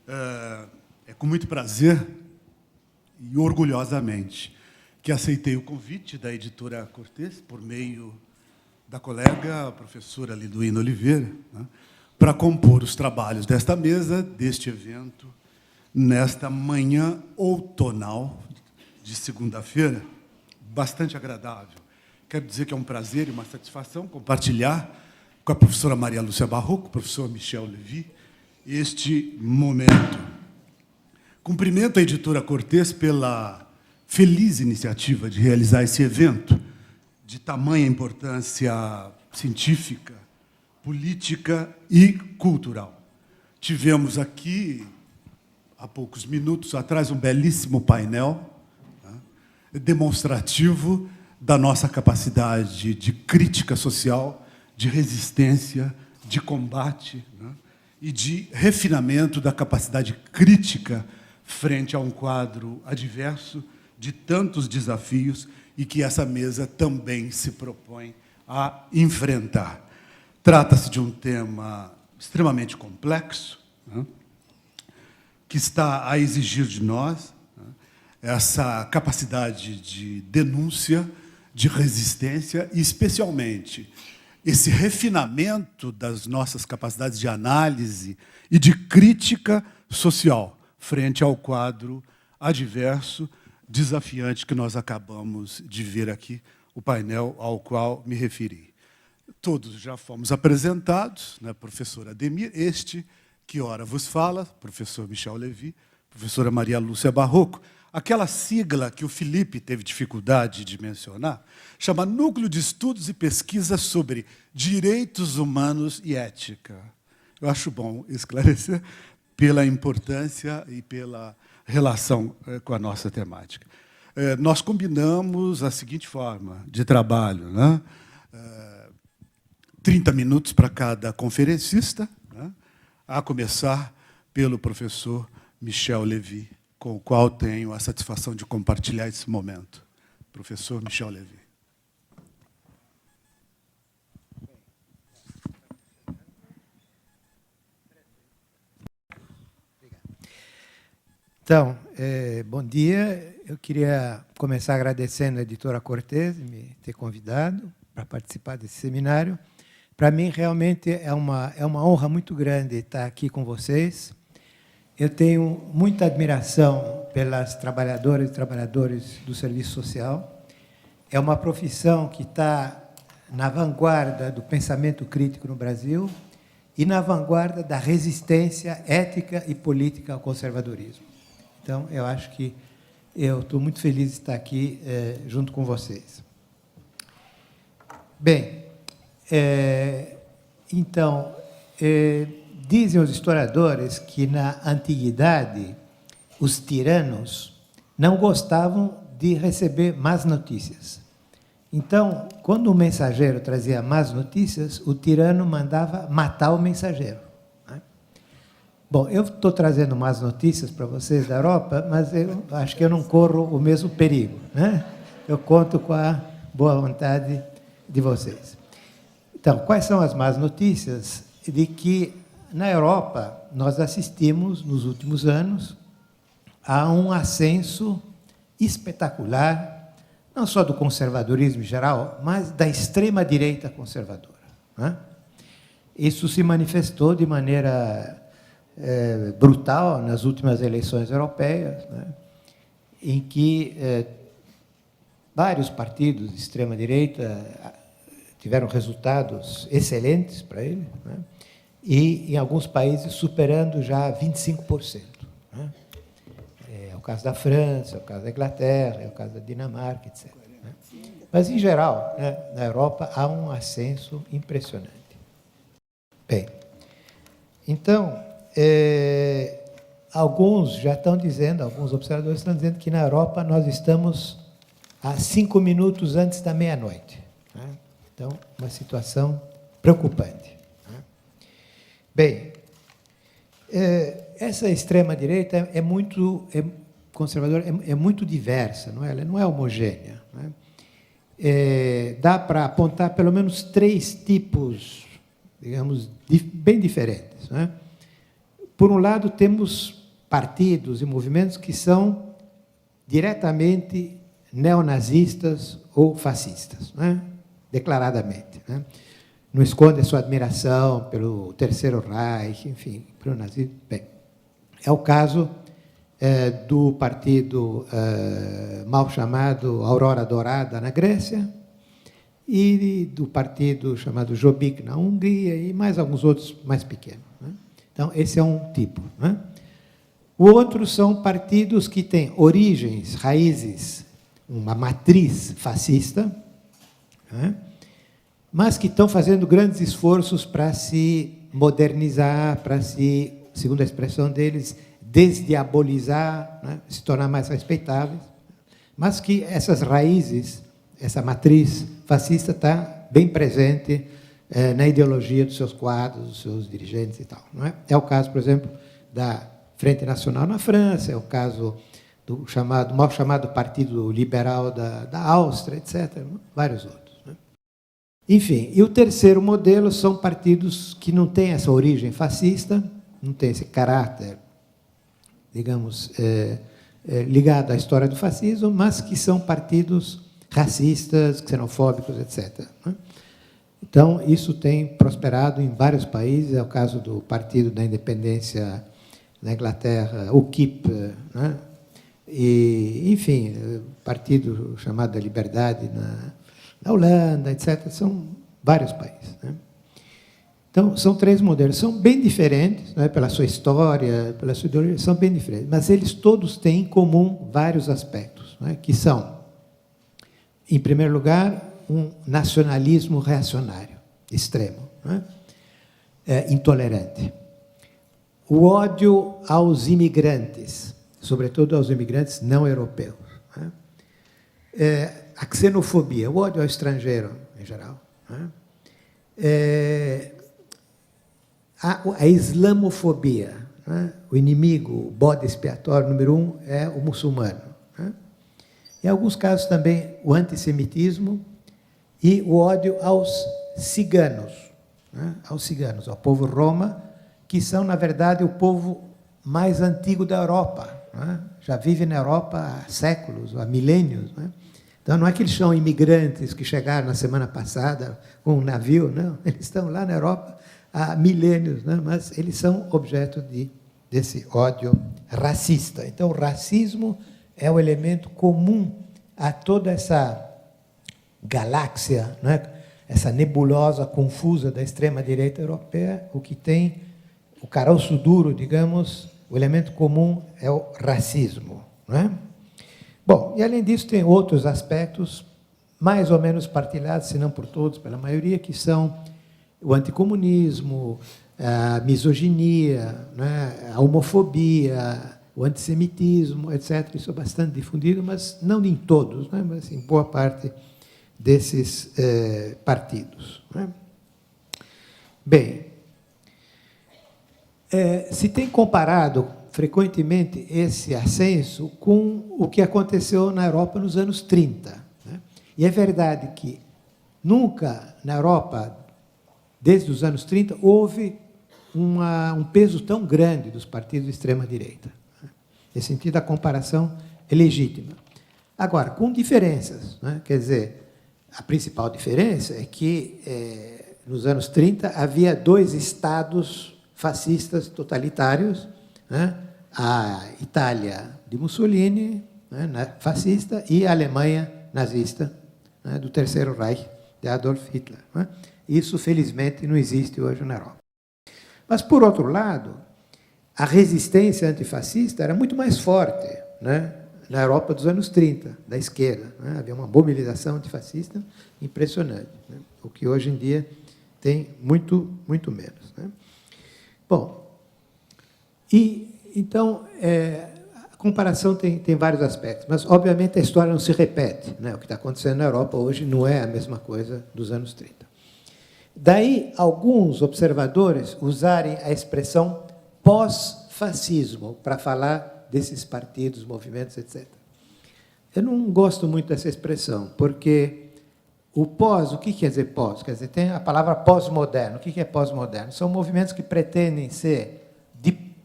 É com muito prazer e orgulhosamente que aceitei o convite da editora Cortês, por meio da colega, a professora Liduína Oliveira, né, para compor os trabalhos desta mesa, deste evento, nesta manhã outonal de segunda-feira, bastante agradável. Quero dizer que é um prazer e uma satisfação compartilhar com a professora Maria Lúcia Barroco, professor Michel Lévy, este momento. Cumprimento a editora Cortês pela feliz iniciativa de realizar esse evento de tamanha importância científica, política e cultural. Tivemos aqui, há poucos minutos atrás, um belíssimo painel, né, demonstrativo da nossa capacidade de crítica social, de resistência, de combate, né, e de refinamento da capacidade crítica frente a um quadro adverso de tantos desafios e que essa mesa também se propõe a enfrentar. Trata-se de um tema extremamente complexo, né, que está a exigir de nós, né, essa capacidade de denúncia, de resistência e, especialmente, esse refinamento das nossas capacidades de análise e de crítica social frente ao quadro adverso, desafiante que nós acabamos de ver aqui, o painel ao qual me referi. Todos já fomos apresentados, né, professor Ademir, este que ora vos fala, professor Michel Lévy, professora Maria Lúcia Barroco. Aquela sigla que o Felipe teve dificuldade de mencionar, chama Núcleo de Estudos e Pesquisas sobre Direitos Humanos e Ética. Eu acho bom esclarecer pela importância e pela relação com a nossa temática. Nós combinamos a seguinte forma de trabalho, né? 30 minutos para cada conferencista, né? A começar pelo professor Michel Lévy, com o qual tenho a satisfação de compartilhar esse momento. Professor Michel Lévy. Então, bom dia. Eu queria começar agradecendo a editora Cortês de me ter convidado para participar desse seminário. Para mim, realmente, é uma honra muito grande estar aqui com vocês. Eu tenho muita admiração pelas trabalhadoras e trabalhadores do serviço social. É uma profissão que está na vanguarda do pensamento crítico no Brasil e na vanguarda da resistência ética e política ao conservadorismo. Então, eu acho que eu estou muito feliz de estar aqui junto com vocês. Bem, então, dizem os historiadores que, na antiguidade, os tiranos não gostavam de receber más notícias. Então, quando o mensageiro trazia más notícias, o tirano mandava matar o mensageiro. Bom, eu estou trazendo más notícias para vocês da Europa, mas eu acho que eu não corro o mesmo perigo, né? Eu conto com a boa vontade de vocês. Então, quais são as más notícias? De que, na Europa, nós assistimos, nos últimos anos, a um ascenso espetacular, não só do conservadorismo em geral, mas da extrema-direita conservadora, né? Isso se manifestou de maneira brutal nas últimas eleições europeias, né, em que vários partidos de extrema-direita tiveram resultados excelentes para ele, né, e, em alguns países, superando já 25%. Né. É o caso da França, é o caso da Inglaterra, é o caso da Dinamarca, etc. Né. Mas, em geral, né, na Europa, há um ascenso impressionante. Bem, então, alguns já estão dizendo, alguns observadores estão dizendo que na Europa nós estamos a 5 minutos antes da meia-noite, né? Então, uma situação preocupante, né? Bem, essa extrema-direita é muito conservadora, é muito diversa, não é? Ela não é homogênea, né? Dá para apontar pelo menos 3 tipos, digamos, bem diferentes, né? por um lado, temos partidos e movimentos que são diretamente neonazistas ou fascistas, né? Declaradamente. Né? Não esconde a sua admiração pelo Terceiro Reich, enfim, pelo nazismo. Bem, é o caso do partido mal chamado Aurora Dourada, na Grécia, e do partido chamado Jobbik, na Hungria, e mais alguns outros mais pequenos. Né? Então, esse é um tipo. Né? O outro são partidos que têm origens, raízes, uma matriz fascista, né? Mas que estão fazendo grandes esforços para se modernizar, para se, segundo a expressão deles, desdiabolizar, né? Se tornar mais respeitáveis, mas que essas raízes, essa matriz fascista está bem presente na ideologia dos seus quadros, dos seus dirigentes e tal. Não é? É o caso, por exemplo, da Frente Nacional na França, é o caso do mal chamado Partido Liberal da Áustria, etc., vários outros. Né? Enfim, e o terceiro modelo são partidos que não têm essa origem fascista, não têm esse caráter, digamos, ligado à história do fascismo, mas que são partidos racistas, xenofóbicos, etc. Né? Então, isso tem prosperado em vários países, é o caso do Partido da Independência na Inglaterra, o UKIP, né? E, enfim, partido chamado da Liberdade na Holanda, etc. São vários países. Né? Então, são três modelos. São bem diferentes, né, pela sua história, pela sua ideologia, são bem diferentes. Mas eles todos têm em comum vários aspectos, né, que são, em primeiro lugar, um nacionalismo reacionário, extremo, né, intolerante. O ódio aos imigrantes, sobretudo aos imigrantes não europeus. Né? A xenofobia, o ódio ao estrangeiro, em geral. Né? A islamofobia, né? O inimigo, o bode expiatório número 1 é o muçulmano. Né? Em alguns casos também o antissemitismo e o ódio aos ciganos, né? Aos ciganos, ao povo roma, que são, na verdade, o povo mais antigo da Europa. Né? Já vive na Europa há séculos, há milênios. Né? Então, não é que eles são imigrantes que chegaram na semana passada com um navio, não. Eles estão lá na Europa há milênios, né? Mas eles são objeto desse ódio racista. Então, o racismo é o elemento comum a toda essa galáxia, né? Essa nebulosa confusa da extrema-direita europeia, o que tem o caroço duro, digamos, o elemento comum é o racismo. Não é? Bom, e além disso tem outros aspectos mais ou menos partilhados, se não por todos, pela maioria, que são o anticomunismo, a misoginia, né, a homofobia, o antissemitismo, etc. Isso é bastante difundido, mas não em todos, né, mas em boa parte desses partidos. Né? Bem, se tem comparado frequentemente esse ascenso com o que aconteceu na Europa nos anos 30. Né? E é verdade que nunca na Europa, desde os anos 30, houve um peso tão grande dos partidos de extrema-direita. Né? Nesse sentido, a comparação é legítima. Agora, com diferenças. Né? Quer dizer, a principal diferença é que, nos anos 30, havia dois estados fascistas totalitários, né? A Itália de Mussolini, né, fascista, e a Alemanha nazista, né, do Terceiro Reich, de Adolf Hitler. Né? Isso, felizmente, não existe hoje na Europa. Mas, por outro lado, a resistência antifascista era muito mais forte, né, na Europa dos anos 30, da esquerda. Né? Havia uma mobilização antifascista impressionante, né? O que hoje em dia tem muito, muito menos. Né? Bom, e então, a comparação tem vários aspectos, mas, obviamente, a história não se repete. Né? O que está acontecendo na Europa hoje não é a mesma coisa dos anos 30. Daí, alguns observadores usarem a expressão pós-fascismo para falar desses partidos, movimentos, etc. Eu não gosto muito dessa expressão, porque o pós, o que quer dizer pós? Quer dizer, tem a palavra pós-moderno. O que é pós-moderno? São movimentos que pretendem ser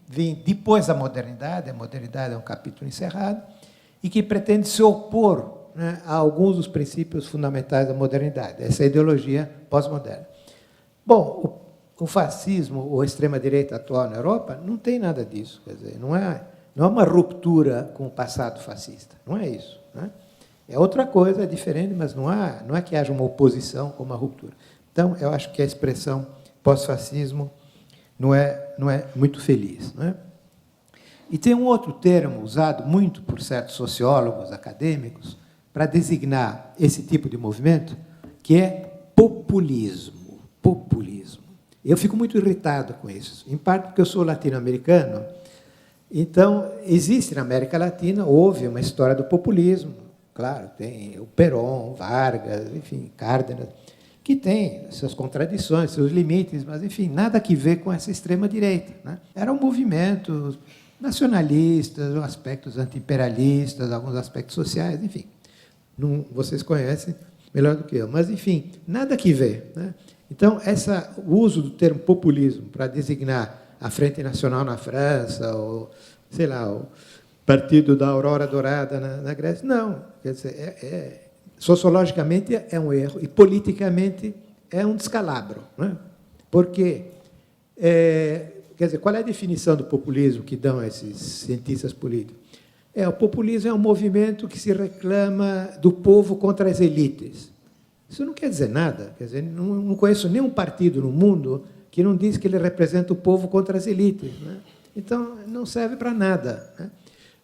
vem depois da modernidade, a modernidade é um capítulo encerrado, e que pretende se opor, né, a alguns dos princípios fundamentais da modernidade, essa ideologia pós-moderna. Bom, o fascismo ou a extrema-direita atual na Europa não tem nada disso, quer dizer, não é uma ruptura com o passado fascista, não é isso, né? É outra coisa, é diferente, mas não é que haja uma oposição ou uma ruptura. Então, eu acho que a expressão pós-fascismo não é muito feliz, não é? E tem um outro termo usado muito por certos sociólogos acadêmicos para designar esse tipo de movimento, que é populismo. Populismo. Eu fico muito irritado com isso, em parte porque eu sou latino-americano. Então, existe na América Latina, houve uma história do populismo, claro, tem o Perón, Vargas, enfim, Cárdenas, que tem suas contradições, seus limites, mas, enfim, nada que ver com essa extrema-direita, né? Eram movimentos nacionalistas, aspectos anti-imperialistas, alguns aspectos sociais, enfim. Não, vocês conhecem melhor do que eu. Mas, enfim, nada que ver, né? Então, o uso do termo populismo para designar a Frente Nacional na França, ou, sei lá, o Partido da Aurora Dourada na Grécia, não. Quer dizer, sociologicamente é um erro e politicamente é um descalabro, né? Porque, quer dizer, qual é a definição do populismo que dão esses cientistas políticos? O populismo é um movimento que se reclama do povo contra as elites. Isso não quer dizer nada. Quer dizer, não conheço nenhum partido no mundo que não diz que ele representa o povo contra as elites, né? Então, não serve para nada, né?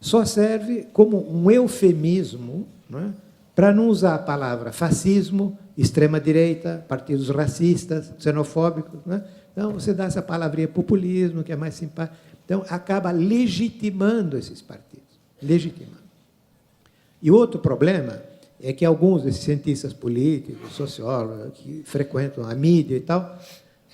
Só serve como um eufemismo, né, para não usar a palavra fascismo, extrema-direita, partidos racistas, xenofóbicos, né? Então, você dá essa palavrinha populismo, que é mais simpático. Então, acaba legitimando esses partidos. Legitimando. E outro problema é que alguns desses cientistas políticos, sociólogos, que frequentam a mídia e tal,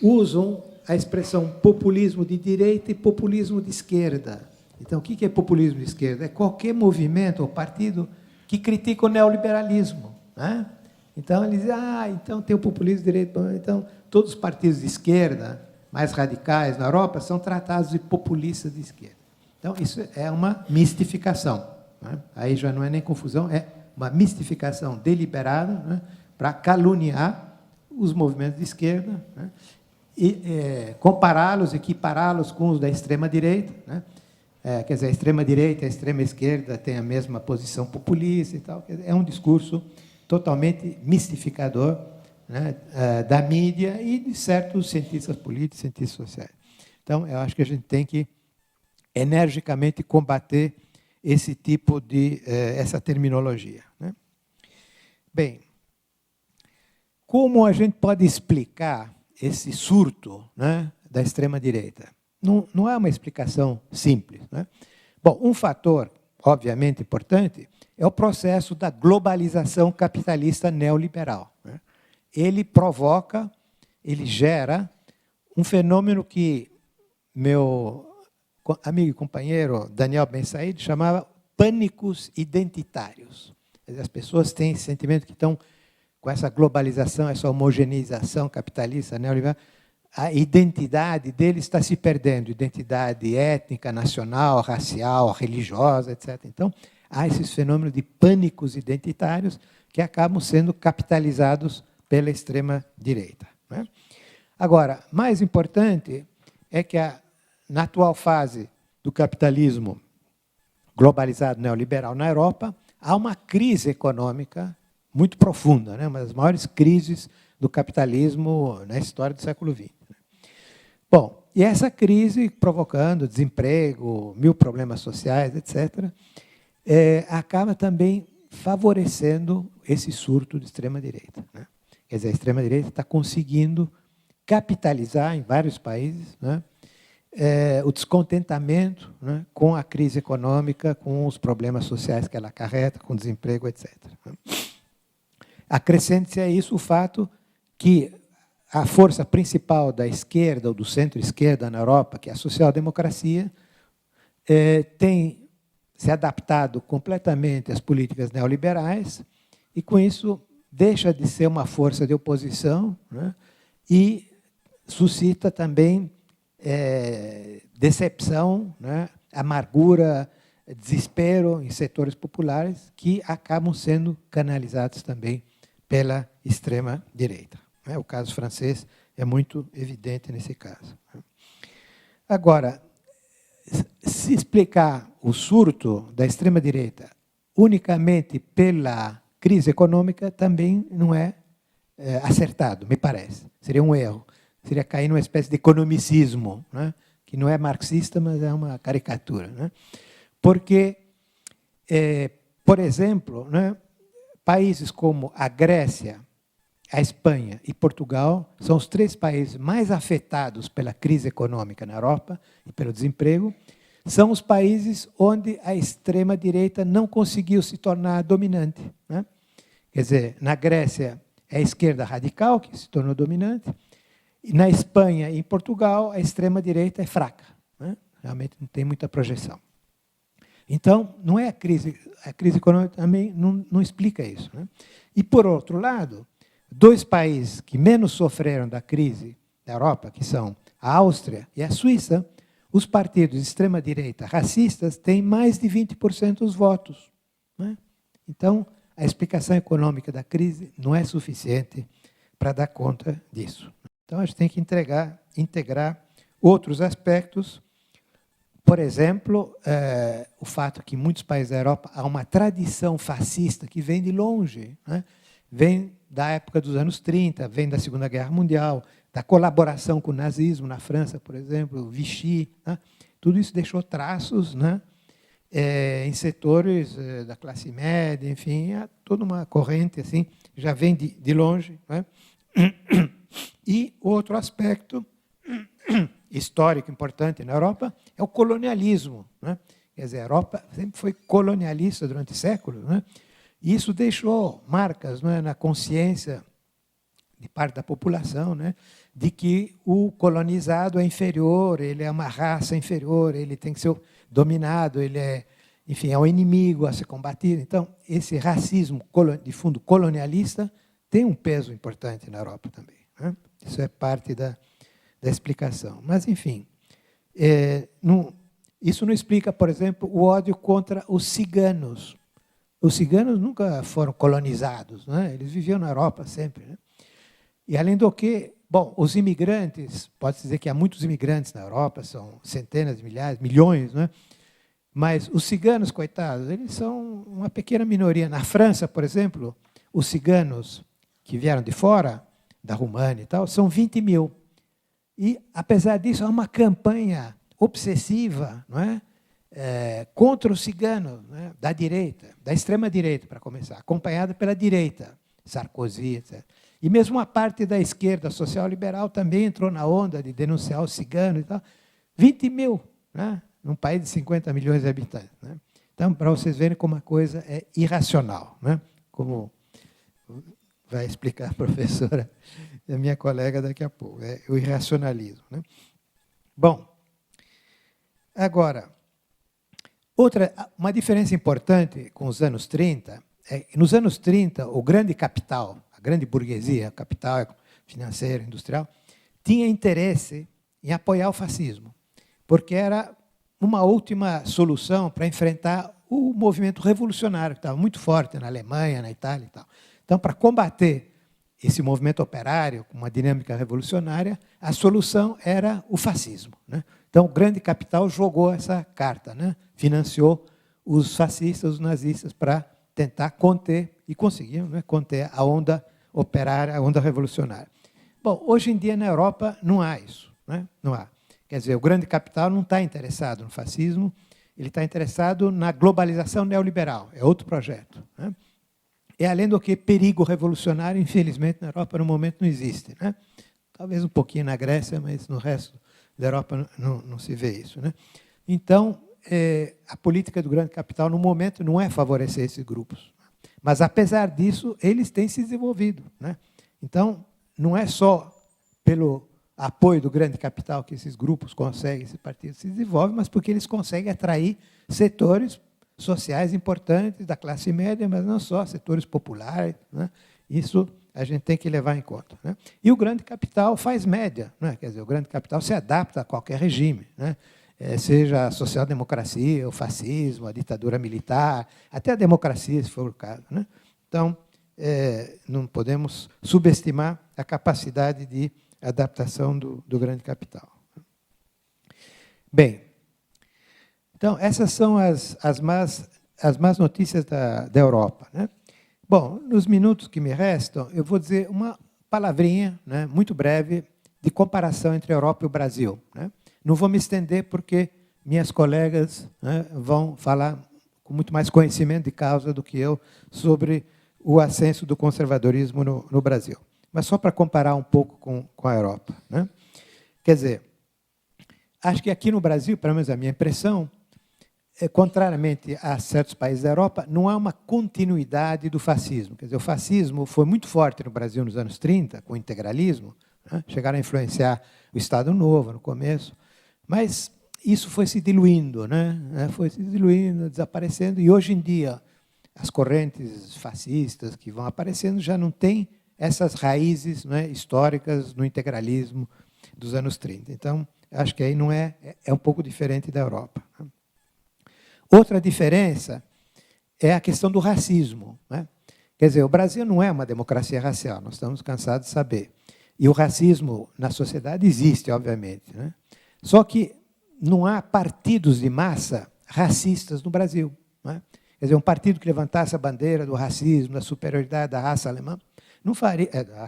usam a expressão populismo de direita e populismo de esquerda. Então, o que é populismo de esquerda? É qualquer movimento ou partido que critica o neoliberalismo, né? Então, eles dizem, então tem o populismo de direita. Então, todos os partidos de esquerda, mais radicais na Europa, são tratados de populistas de esquerda. Então, isso é uma mistificação, né? Aí já não é nem confusão, é uma mistificação deliberada, né, para caluniar os movimentos de esquerda, né, e compará-los, equipará-los com os da extrema-direita, né? Quer dizer, a extrema-direita e a extrema-esquerda têm a mesma posição populista e tal. Quer dizer, é um discurso totalmente mistificador, né, da mídia e de certos cientistas políticos, cientistas sociais. Então, eu acho que a gente tem que energicamente combater esse tipo de essa terminologia, né? Bem, como a gente pode explicar esse surto, né, da extrema-direita? Não é uma explicação simples, né? Bom, um fator, obviamente, importante é o processo da globalização capitalista neoliberal, né? Ele provoca, ele gera um fenômeno que meu amigo e companheiro Daniel Ben Said chamava pânicos identitários. As pessoas têm esse sentimento que estão com essa globalização, essa homogeneização capitalista neoliberal, a identidade deles está se perdendo, identidade étnica, nacional, racial, religiosa, etc. Então, há esses fenômenos de pânicos identitários que acabam sendo capitalizados pela extrema-direita, né? Agora, mais importante é que na atual fase do capitalismo globalizado neoliberal na Europa, há uma crise econômica muito profunda, né? Uma das maiores crises do capitalismo na história do século XX. Bom, e essa crise provocando desemprego, mil problemas sociais, etc., acaba também favorecendo esse surto de extrema-direita, né? Quer dizer, a extrema-direita está conseguindo capitalizar em vários países, né, o descontentamento, né, com a crise econômica, com os problemas sociais que ela acarreta, com desemprego, etc. Acrescente-se a isso o fato que a força principal da esquerda ou do centro-esquerda na Europa, que é a social-democracia, tem se adaptado completamente às políticas neoliberais e, com isso, deixa de ser uma força de oposição, né, e suscita também decepção, né, amargura, desespero em setores populares que acabam sendo canalizados também pela extrema-direita. O caso francês é muito evidente nesse caso. Agora, se explicar o surto da extrema-direita unicamente pela crise econômica também não é acertado, me parece. Seria um erro. Seria cair numa espécie de economicismo, né? Que não é marxista, mas é uma caricatura. Né? Porque, por exemplo, né, países como a Grécia, a Espanha e Portugal são os 3 países mais afetados pela crise econômica na Europa e pelo desemprego. São os países onde a extrema-direita não conseguiu se tornar dominante. Né? Quer dizer, na Grécia é a esquerda radical que se tornou dominante, e na Espanha e em Portugal a extrema-direita é fraca. Né? Realmente não tem muita projeção. Então, não é a crise econômica também não explica isso. Né? E, por outro lado, 2 países que menos sofreram da crise da Europa, que são a Áustria e a Suíça, os partidos de extrema-direita racistas têm mais de 20% dos votos. Né? Então, a explicação econômica da crise não é suficiente para dar conta disso. Então, a gente tem que integrar outros aspectos. Por exemplo, o fato que em muitos países da Europa há uma tradição fascista que vem de longe, né? Vem da época dos anos 30, vem da Segunda Guerra Mundial, da colaboração com o nazismo na França, por exemplo, Vichy. Né? Tudo isso deixou traços, né? Em setores da classe média, enfim, há toda uma corrente assim, já vem de longe. Né? E outro aspecto histórico importante na Europa é o colonialismo. Né? Quer dizer, a Europa sempre foi colonialista durante séculos, né? E isso deixou marcas, né, na consciência de parte da população, né, de que o colonizado é inferior, ele é uma raça inferior, ele tem que ser dominado, ele é, enfim, é um inimigo a ser combatido. Então, esse racismo de fundo colonialista tem um peso importante na Europa também. Né? Isso é parte da explicação. Mas, enfim, isso não explica, por exemplo, o ódio contra os ciganos. Os ciganos nunca foram colonizados, né? Eles viviam na Europa sempre. Né? E, além do que, bom, os imigrantes, pode-se dizer que há muitos imigrantes na Europa, são centenas de milhares, milhões, né? Mas os ciganos, coitados, eles são uma pequena minoria. Na França, por exemplo, os ciganos que vieram de fora, da România e tal, são 20 mil. E, apesar disso, há uma campanha obsessiva, não é? Contra os ciganos, né, da direita, da extrema-direita, para começar, acompanhada pela direita, Sarkozy, etc. E mesmo a parte da esquerda social-liberal também entrou na onda de denunciar os ciganos e tal. 20 mil, né, num país de 50 milhões de habitantes. Né? Então, para vocês verem como a coisa é irracional, né? Como vai explicar a professora, a minha colega daqui a pouco, é o irracionalismo. Né? Bom, agora, uma diferença importante com os anos 30 é que nos anos 30 o grande capital, a grande burguesia, o capital financeiro, industrial, tinha interesse em apoiar o fascismo, porque era uma última solução para enfrentar o movimento revolucionário, que estava muito forte na Alemanha, na Itália e tal. Então, para combater esse movimento operário com uma dinâmica revolucionária, a solução era o fascismo. Né? Então, o grande capital jogou essa carta, né? Financiou os fascistas, os nazistas, para tentar conter, e conseguiram, né, conter a onda operária, a onda revolucionária. Bom, hoje em dia, na Europa, não há isso. Né? Não há. Quer dizer, o grande capital não está interessado no fascismo, ele está interessado na globalização neoliberal, é outro projeto. Né? E, além do que, perigo revolucionário, infelizmente, na Europa, no momento, não existe. Né? Talvez um pouquinho na Grécia, mas no resto da Europa não se vê isso. Né? Então, a política do grande capital, no momento, não é favorecer esses grupos. Mas, apesar disso, eles têm se desenvolvido. Né? Então, não é só pelo apoio do grande capital que esses grupos conseguem, esses partidos se desenvolvem, mas porque eles conseguem atrair setores sociais importantes da classe média, mas não só, setores populares. Né? Isso a gente tem que levar em conta, né? E o grande capital faz média, né? Quer dizer, o grande capital se adapta a qualquer regime, né? Seja a social-democracia, o fascismo, a ditadura militar, até a democracia, se for o caso, né? Então, não podemos subestimar a capacidade de adaptação do grande capital. Bem, então, essas são as más notícias da Europa, né? Bom, nos minutos que me restam, eu vou dizer uma palavrinha, né, muito breve, de comparação entre a Europa e o Brasil, né? Não vou me estender, porque minhas colegas, né, vão falar com muito mais conhecimento de causa do que eu sobre o ascenso do conservadorismo no Brasil. Mas só para comparar um pouco com a Europa, né? Quer dizer, acho que aqui no Brasil, pelo menos a minha impressão, contrariamente a certos países da Europa, não há uma continuidade do fascismo. Quer dizer, o fascismo foi muito forte no Brasil nos anos 30, com o integralismo, né? Chegaram a influenciar o Estado Novo no começo, mas isso foi se diluindo, né? Foi se diluindo, desaparecendo, e hoje em dia as correntes fascistas que vão aparecendo já não têm essas raízes, né, históricas no integralismo dos anos 30. Então, acho que aí não é um pouco diferente da Europa. Outra diferença é a questão do racismo, né? Quer dizer, o Brasil não é uma democracia racial, nós estamos cansados de saber. E o racismo na sociedade existe, obviamente, né? Só que não há partidos de massa racistas no Brasil, né? Quer dizer, um partido que levantasse a bandeira do racismo, da superioridade da raça alemã, não faria, da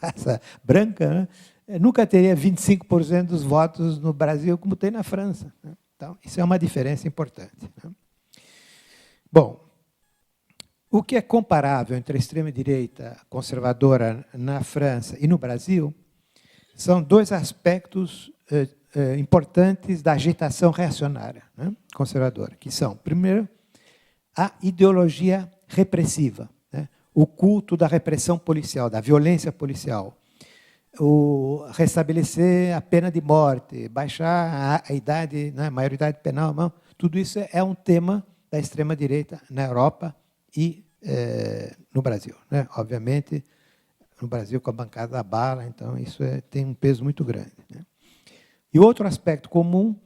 raça branca, né? Nunca teria 25% dos votos no Brasil, como tem na França, né? Então, isso é uma diferença importante, né? Bom, o que é comparável entre a extrema-direita conservadora na França e no Brasil são dois aspectos importantes da agitação reacionária, né, conservadora, que são, primeiro, a ideologia repressiva, né, o culto da repressão policial, da violência policial, o restabelecer a pena de morte, baixar a idade, né, a maioridade penal, não, tudo isso é um tema da extrema-direita na Europa e no Brasil, né? Obviamente, no Brasil, com a bancada da bala, então isso tem um peso muito grande, né? E outro aspecto comum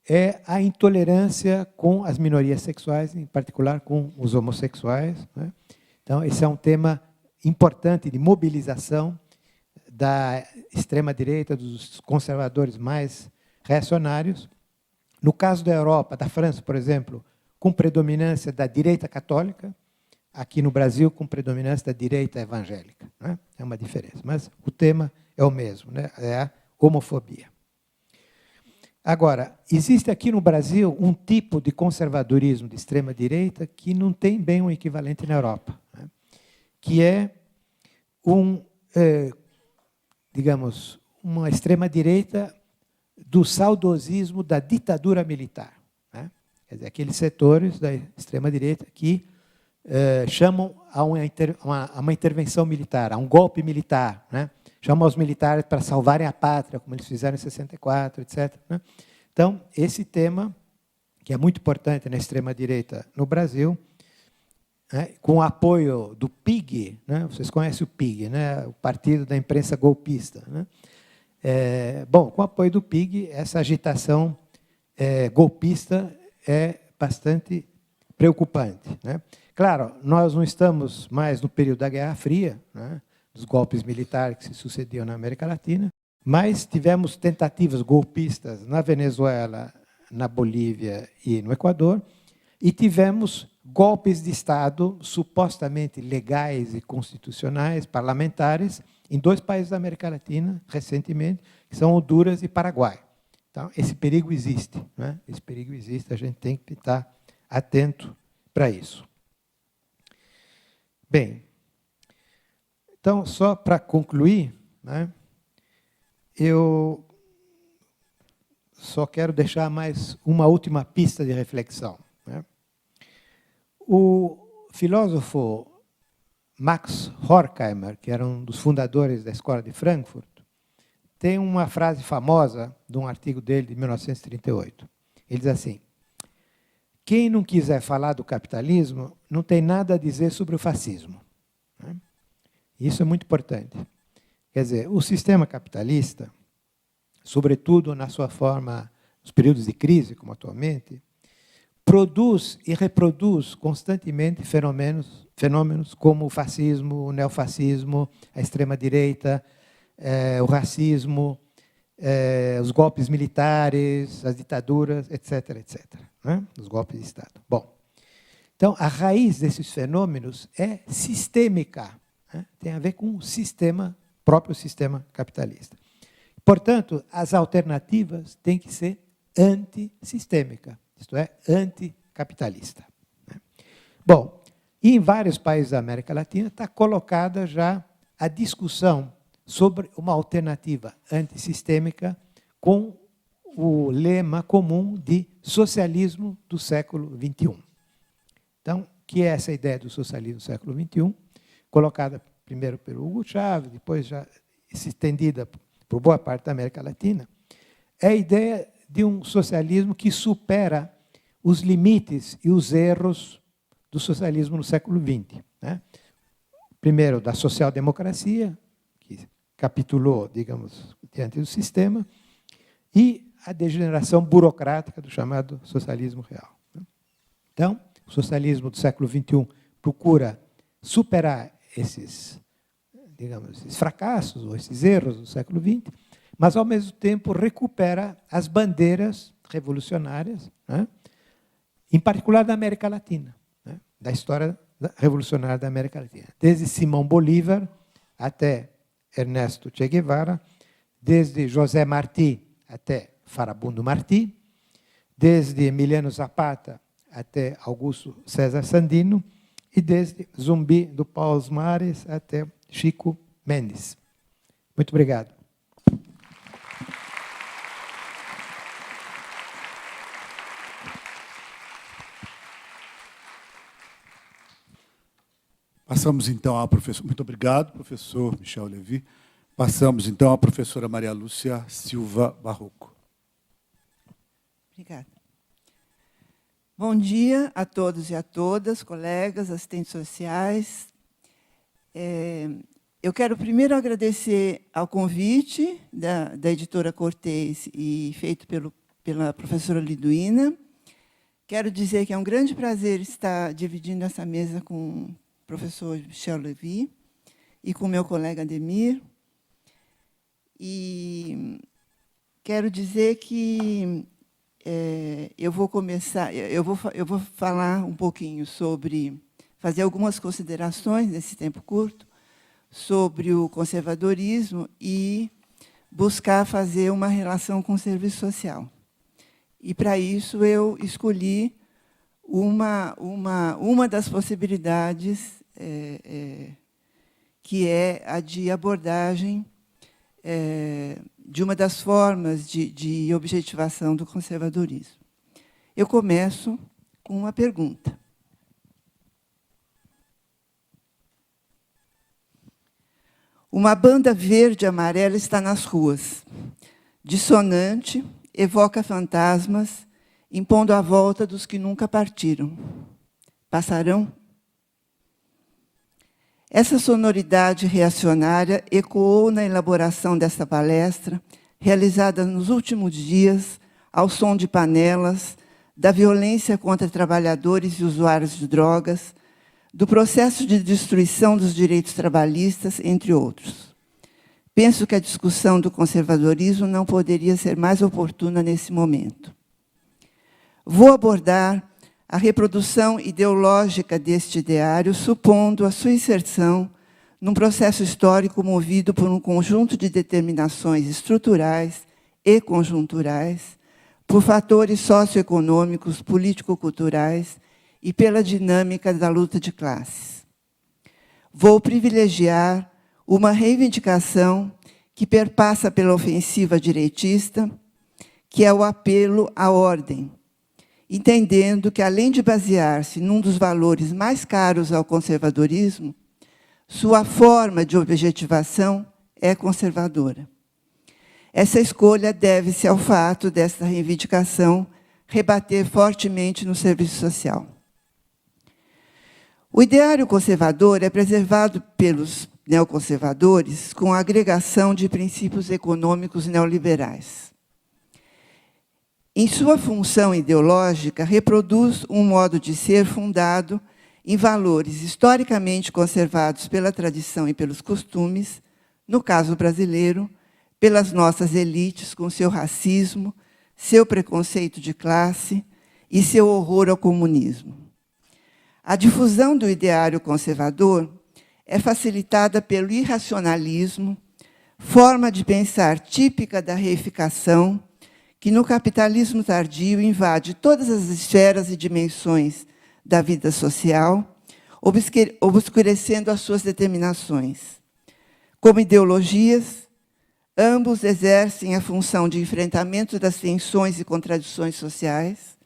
é a intolerância com as minorias sexuais, em particular com os homossexuais, né? Então, esse é um tema importante de mobilização da extrema-direita, dos conservadores mais reacionários. No caso da Europa, da França, por exemplo, com predominância da direita católica, aqui no Brasil, com predominância da direita evangélica, né? É uma diferença, mas o tema é o mesmo, né? É a homofobia. Agora, existe aqui no Brasil um tipo de conservadorismo de extrema-direita que não tem bem um equivalente na Europa, né? Que é digamos, uma extrema-direita do saudosismo da ditadura militar, né? Quer dizer, aqueles setores da extrema-direita que chamam a uma intervenção militar, a um golpe militar, né? Chamam os militares para salvarem a pátria, como eles fizeram em 64, etc., né? Então, esse tema, que é muito importante na extrema-direita no Brasil, né, com o apoio do PIG, né? Vocês conhecem o PIG, né? O Partido da Imprensa Golpista, né? Bom, com o apoio do PIG, essa agitação golpista é bastante preocupante, né? Claro, nós não estamos mais no período da Guerra Fria, né, dos golpes militares que se sucediam na América Latina, mas tivemos tentativas golpistas na Venezuela, na Bolívia e no Equador, e tivemos golpes de Estado supostamente legais e constitucionais, parlamentares, em dois países da América Latina, recentemente, que são Honduras e Paraguai. Então, esse perigo existe, né? Esse perigo existe, a gente tem que estar atento para isso. Bem, então, só para concluir, né, eu só quero deixar mais uma última pista de reflexão, né? O filósofo Max Horkheimer, que era um dos fundadores da Escola de Frankfurt, tem uma frase famosa de um artigo dele de 1938. Ele diz assim: quem não quiser falar do capitalismo não tem nada a dizer sobre o fascismo, né? Isso é muito importante. Quer dizer, o sistema capitalista, sobretudo na sua forma, nos períodos de crise, como atualmente, produz e reproduz constantemente fenômenos como o fascismo, o neofascismo, a extrema-direita, o racismo, os golpes militares, as ditaduras, etc., etc., né? Os golpes de Estado. Bom, então, a raiz desses fenômenos é sistêmica, né? Tem a ver com o próprio sistema capitalista. Portanto, as alternativas têm que ser antissistêmicas, isto é, anticapitalista. Bom, e em vários países da América Latina está colocada já a discussão sobre uma alternativa antissistêmica com o lema comum de socialismo do século XXI. Então, que é essa ideia do socialismo do século XXI, colocada primeiro pelo Hugo Chávez, depois já se estendida por boa parte da América Latina, é a ideia de um socialismo que supera os limites e os erros do socialismo no século XX. Né? Primeiro, da social-democracia, que capitulou, digamos, diante do sistema, e a degeneração burocrática do chamado socialismo real. Então, o socialismo do século XXI procura superar esses, digamos, esses fracassos ou esses erros do século XX, mas, ao mesmo tempo, recupera as bandeiras revolucionárias, né? Em particular da América Latina, né? Da história revolucionária da América Latina. Desde Simão Bolívar até Ernesto Che Guevara, desde José Martí até Farabundo Martí, desde Emiliano Zapata até Augusto César Sandino, e desde Zumbi do Paus Mares até Chico Mendes. Muito obrigado. Passamos, então, à professora... Muito obrigado, professor Michel Lévy. Passamos, então, à professora Maria Lúcia Silva Barroco. Obrigada. Bom dia a todos e a todas, colegas, assistentes sociais. Eu quero primeiro agradecer ao convite da editora Cortez e feito pela professora Liduína. Quero dizer que é um grande prazer estar dividindo essa mesa com o professor Michel Lévy e com o meu colega Ademir. E quero dizer que eu vou falar um pouquinho sobre, fazer algumas considerações nesse tempo curto, sobre o conservadorismo e buscar fazer uma relação com o serviço social. E, para isso, eu escolhi uma das possibilidades, que é a de abordagem de uma das formas de objetivação do conservadorismo. Eu começo com uma pergunta. Uma banda verde e amarela está nas ruas. Dissonante, evoca fantasmas, impondo a volta dos que nunca partiram. Passarão? Essa sonoridade reacionária ecoou na elaboração desta palestra, realizada nos últimos dias, ao som de panelas, da violência contra trabalhadores e usuários de drogas, do processo de destruição dos direitos trabalhistas, entre outros. Penso que a discussão do conservadorismo não poderia ser mais oportuna nesse momento. Vou abordar a reprodução ideológica deste ideário, supondo a sua inserção num processo histórico movido por um conjunto de determinações estruturais e conjunturais, por fatores socioeconômicos, político-culturais e pela dinâmica da luta de classes. Vou privilegiar uma reivindicação que perpassa pela ofensiva direitista, que é o apelo à ordem, entendendo que, além de basear-se num dos valores mais caros ao conservadorismo, sua forma de objetivação é conservadora. Essa escolha deve-se ao fato desta reivindicação rebater fortemente no serviço social. O ideário conservador é preservado pelos neoconservadores com a agregação de princípios econômicos neoliberais. Em sua função ideológica, reproduz um modo de ser fundado em valores historicamente conservados pela tradição e pelos costumes, no caso brasileiro, pelas nossas elites, com seu racismo, seu preconceito de classe e seu horror ao comunismo. A difusão do ideário conservador é facilitada pelo irracionalismo, forma de pensar típica da reificação, que no capitalismo tardio invade todas as esferas e dimensões da vida social, obscurecendo as suas determinações. Como ideologias, ambos exercem a função de enfrentamento das tensões e contradições sociais,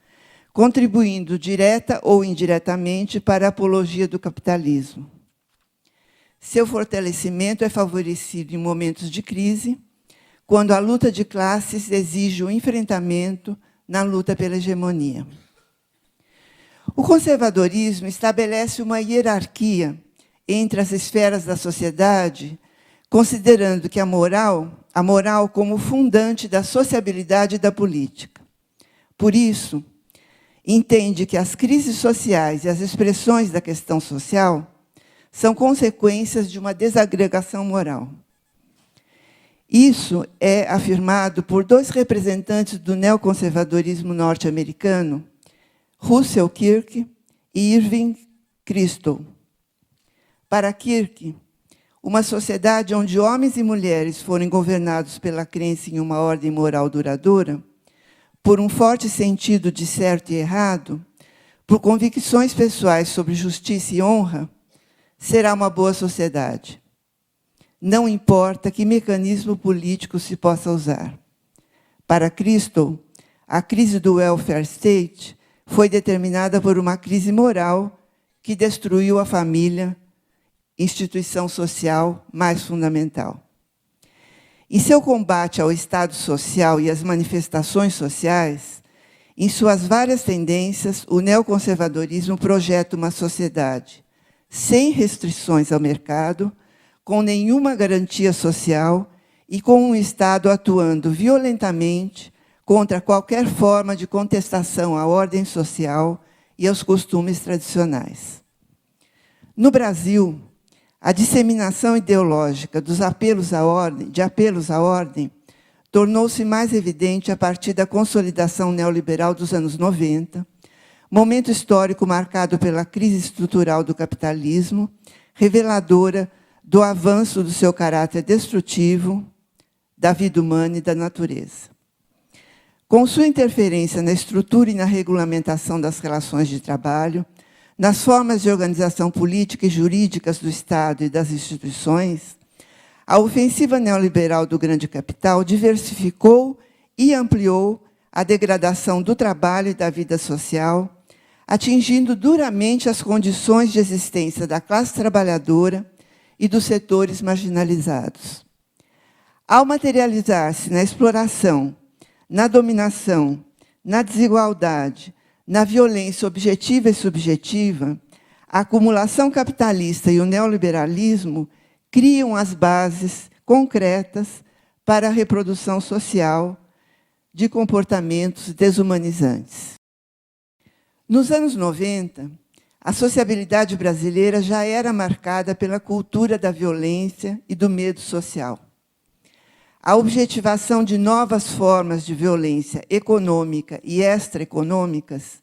contribuindo direta ou indiretamente para a apologia do capitalismo. Seu fortalecimento é favorecido em momentos de crise, quando a luta de classes exige o enfrentamento na luta pela hegemonia. O conservadorismo estabelece uma hierarquia entre as esferas da sociedade, considerando que a moral como fundante da sociabilidade e da política. Por isso, entende que as crises sociais e as expressões da questão social são consequências de uma desagregação moral. Isso é afirmado por dois representantes do neoconservadorismo norte-americano, Russell Kirk e Irving Kristol. Para Kirk, uma sociedade onde homens e mulheres forem governados pela crença em uma ordem moral duradoura, por um forte sentido de certo e errado, por convicções pessoais sobre justiça e honra, será uma boa sociedade. Não importa que mecanismo político se possa usar. Para Kristol, a crise do welfare state foi determinada por uma crise moral que destruiu a família, instituição social mais fundamental. Em seu combate ao Estado social e às manifestações sociais, em suas várias tendências, o neoconservadorismo projeta uma sociedade sem restrições ao mercado, com nenhuma garantia social e com um Estado atuando violentamente contra qualquer forma de contestação à ordem social e aos costumes tradicionais. No Brasil, a disseminação ideológica dos apelos à ordem tornou-se mais evidente a partir da consolidação neoliberal dos anos 90, momento histórico marcado pela crise estrutural do capitalismo, reveladora do avanço do seu caráter destrutivo, da vida humana e da natureza. Com sua interferência na estrutura e na regulamentação das relações de trabalho, nas formas de organização política e jurídicas do Estado e das instituições, a ofensiva neoliberal do grande capital diversificou e ampliou a degradação do trabalho e da vida social, atingindo duramente as condições de existência da classe trabalhadora e dos setores marginalizados. Ao materializar-se na exploração, na dominação, na desigualdade, na violência objetiva e subjetiva, a acumulação capitalista e o neoliberalismo criam as bases concretas para a reprodução social de comportamentos desumanizantes. Nos anos 90, a sociabilidade brasileira já era marcada pela cultura da violência e do medo social. A objetivação de novas formas de violência econômica e extraeconômicas,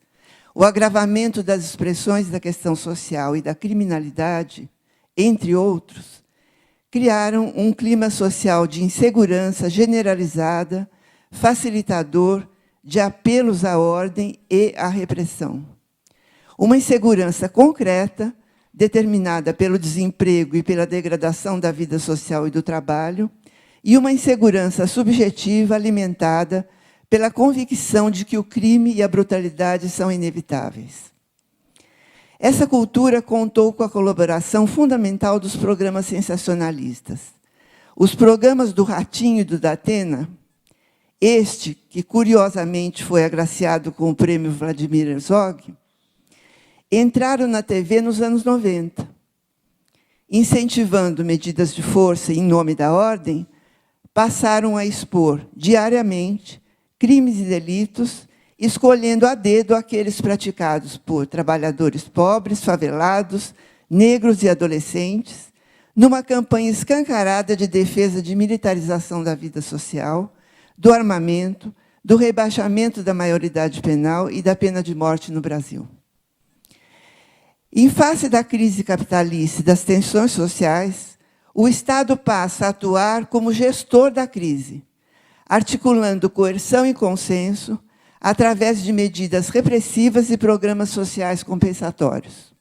o agravamento das expressões da questão social e da criminalidade, entre outros, criaram um clima social de insegurança generalizada, facilitador de apelos à ordem e à repressão. Uma insegurança concreta, determinada pelo desemprego e pela degradação da vida social e do trabalho, e uma insegurança subjetiva alimentada pela convicção de que o crime e a brutalidade são inevitáveis. Essa cultura contou com a colaboração fundamental dos programas sensacionalistas. Os programas do Ratinho e do Datena, este, que curiosamente foi agraciado com o prêmio Vladimir Herzog, entraram na TV nos anos 90. incentivando medidas de força em nome da ordem, passaram a expor diariamente crimes e delitos, escolhendo a dedo aqueles praticados por trabalhadores pobres, favelados, negros e adolescentes, numa campanha escancarada de defesa de militarização da vida social, do armamento, do rebaixamento da maioridade penal e da pena de morte no Brasil. Em face da crise capitalista e das tensões sociais, o Estado passa a atuar como gestor da crise, articulando coerção e consenso através de medidas repressivas e programas sociais compensatórios.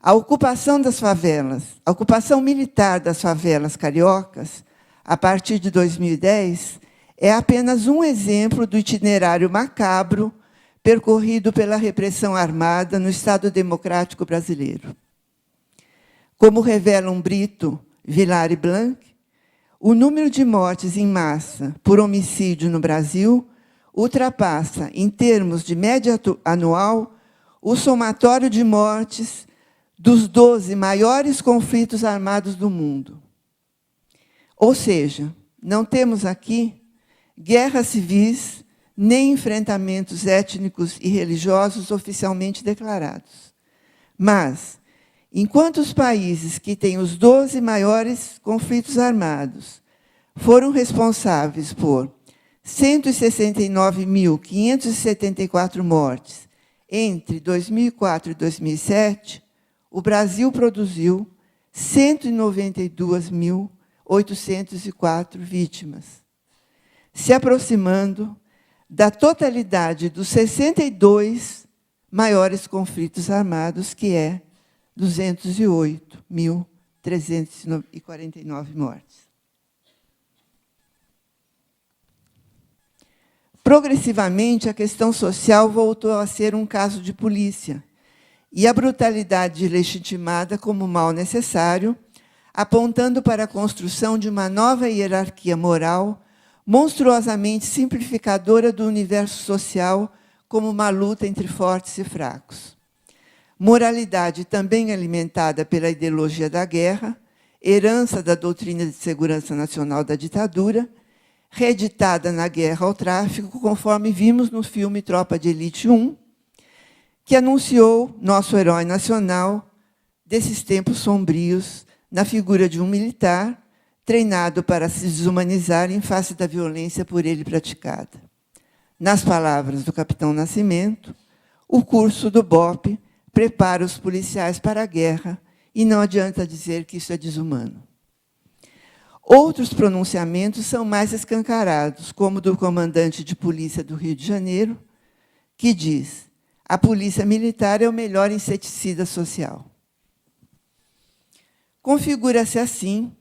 A ocupação das favelas, a ocupação militar das favelas cariocas, a partir de 2010, é apenas um exemplo do itinerário macabro percorrido pela repressão armada no Estado Democrático Brasileiro. Como revelam Brito, Vilar e Blanc, o número de mortes em massa por homicídio no Brasil ultrapassa, em termos de média anual, o somatório de mortes dos 12 maiores conflitos armados do mundo. Ou seja, não temos aqui guerras civis, nem enfrentamentos étnicos e religiosos oficialmente declarados. Mas, enquanto os países que têm os 12 maiores conflitos armados foram responsáveis por 169.574 mortes entre 2004 e 2007, o Brasil produziu 192.804 vítimas, se aproximando da totalidade dos 62 maiores conflitos armados, que é 208.349 mortes. Progressivamente, a questão social voltou a ser um caso de polícia, e a brutalidade legitimada como mal necessário, apontando para a construção de uma nova hierarquia moral monstruosamente simplificadora do universo social como uma luta entre fortes e fracos. Moralidade também alimentada pela ideologia da guerra, herança da doutrina de segurança nacional da ditadura, reeditada na guerra ao tráfico, conforme vimos no filme Tropa de Elite 1, que anunciou nosso herói nacional desses tempos sombrios na figura de um militar treinado para se desumanizar em face da violência por ele praticada. Nas palavras do capitão Nascimento, o curso do BOPE prepara os policiais para a guerra e não adianta dizer que isso é desumano. Outros pronunciamentos são mais escancarados, como o do comandante de polícia do Rio de Janeiro, que diz: a polícia militar é o melhor inseticida social. Configura-se assim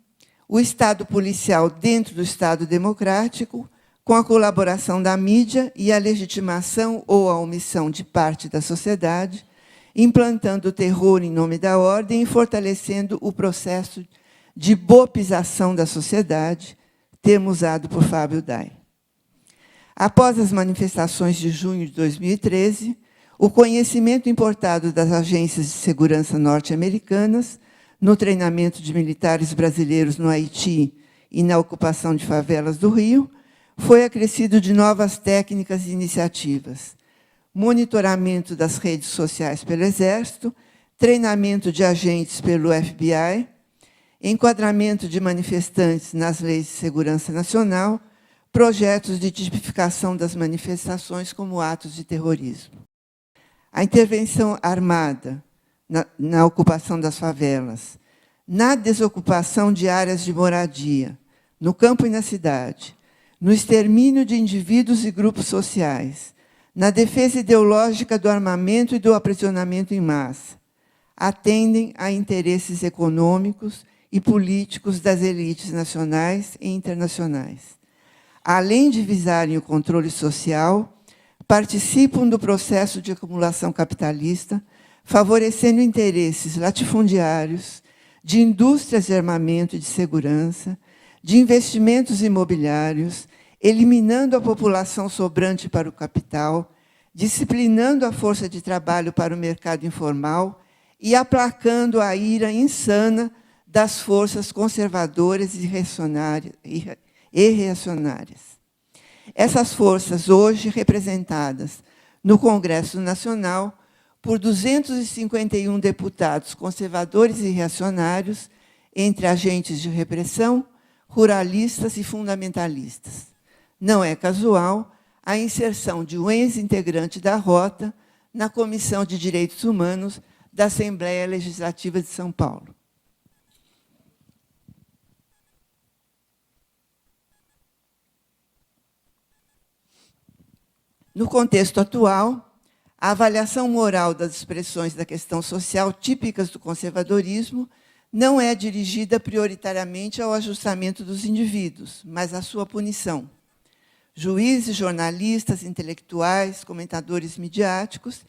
o Estado policial dentro do Estado democrático, com a colaboração da mídia e a legitimação ou a omissão de parte da sociedade, implantando o terror em nome da ordem e fortalecendo o processo de bopização da sociedade, termo usado por Fábio Dai. Após as manifestações de junho de 2013, o conhecimento importado das agências de segurança norte-americanas no treinamento de militares brasileiros no Haiti e na ocupação de favelas do Rio foi acrescido de novas técnicas e iniciativas: monitoramento das redes sociais pelo Exército, treinamento de agentes pelo FBI, enquadramento de manifestantes nas leis de segurança nacional, projetos de tipificação das manifestações como atos de terrorismo. A intervenção armada na ocupação das favelas, na desocupação de áreas de moradia, no campo e na cidade, no extermínio de indivíduos e grupos sociais, na defesa ideológica do armamento e do aprisionamento em massa, atendem a interesses econômicos e políticos das elites nacionais e internacionais. Além de visarem o controle social, participam do processo de acumulação capitalista, favorecendo interesses latifundiários, de indústrias de armamento e de segurança, de investimentos imobiliários, eliminando a população sobrante para o capital, disciplinando a força de trabalho para o mercado informal e aplacando a ira insana das forças conservadoras e reacionárias. Essas forças, hoje representadas no Congresso Nacional por 251 deputados conservadores e reacionários, entre agentes de repressão, ruralistas e fundamentalistas. Não é casual a inserção de um ex-integrante da Rota na Comissão de Direitos Humanos da Assembleia Legislativa de São Paulo. No contexto atual, a avaliação moral das expressões da questão social típicas do conservadorismo não é dirigida prioritariamente ao ajustamento dos indivíduos, mas à sua punição. Juízes, jornalistas, intelectuais, comentadores midiáticos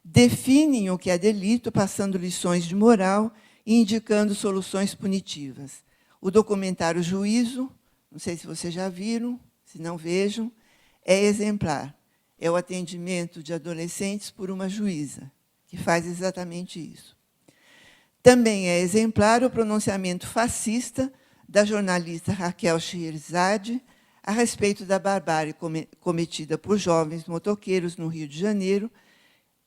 definem o que é delito, passando lições de moral e indicando soluções punitivas. O documentário Juízo, não sei se vocês já viram, se não vejam, é exemplar. É o atendimento de adolescentes por uma juíza, que faz exatamente isso. Também é exemplar o pronunciamento fascista da jornalista Raquel Scheherazade a respeito da barbárie cometida por jovens motoqueiros no Rio de Janeiro,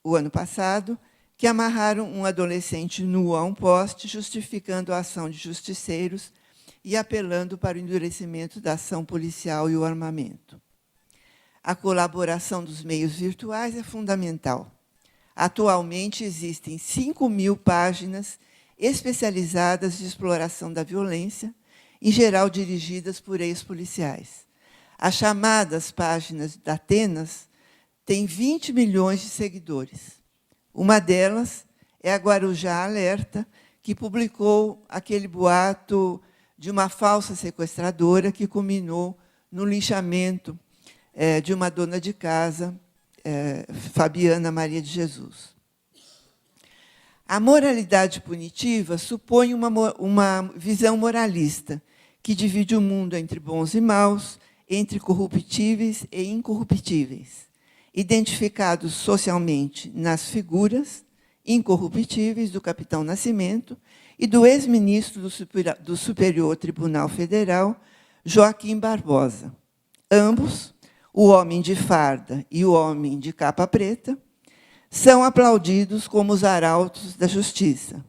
o ano passado, que amarraram um adolescente nu a um poste, justificando a ação de justiceiros e apelando para o endurecimento da ação policial e o armamento. A colaboração dos meios virtuais é fundamental. Atualmente, existem 5.000 páginas especializadas de exploração da violência, em geral dirigidas por ex-policiais. As chamadas páginas da Atenas têm 20 milhões de seguidores. Uma delas é a Guarujá Alerta, que publicou aquele boato de uma falsa sequestradora que culminou no linchamento de uma dona de casa, Fabiana Maria de Jesus. A moralidade punitiva supõe uma visão moralista, que divide o mundo entre bons e maus, entre corruptíveis e incorruptíveis, identificados socialmente nas figuras incorruptíveis do Capitão Nascimento e do ex-ministro do Superior Tribunal Federal, Joaquim Barbosa. Ambos, o homem de farda e o homem de capa preta, são aplaudidos como os arautos da justiça.